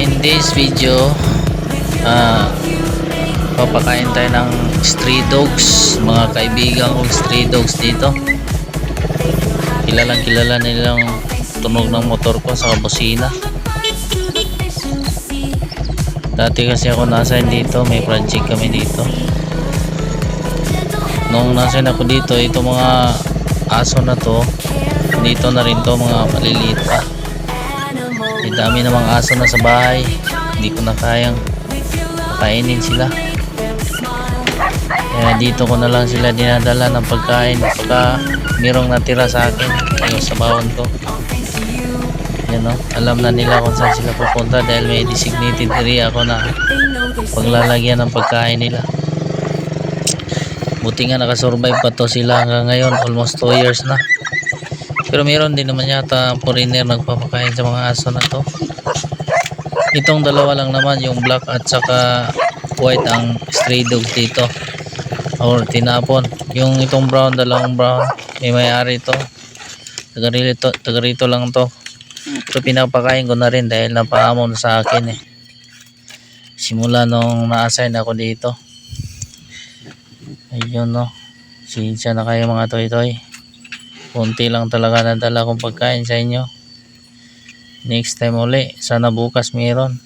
In this video, papakain tayo ng stray dogs, mga kaibigan kong stray dogs dito. Kilalang kilala nilang tunog ng motor ko sa busina. Dati kasi ako nasign dito, may project kami dito. Nung nasign ako dito, ito mga aso na to, dito na rin to, mga maliliit pa. May dami namang aso na sa bahay, hindi ko na kayang kainin sila. Kaya dito ko na lang sila dinadala ng pagkain pagka mayroong natira sa akin yung sa bawon ko. Yan, no? Alam na nila kung saan sila pupunta dahil may designated area ako na paglalagyan ng pagkain nila. Buti nga nakasurvive pa to sila hanggang ngayon, almost 2 years na. Pero meron din naman yata foreigner nagpapakain sa mga aso na to. Itong dalawa lang naman, yung black at saka white, ang stray dog dito or tinapon. Yung itong brown, dalawang brown, may may-ari to, taga rito lang to. So pinapakain ko na rin dahil napaamon sa akin simula nung na-assign ako dito. Ayun, no, sinsya na kayo mga toy-toy, konti lang talaga nadala kong pagkain sa inyo. Next time uli, sana bukas mayroon.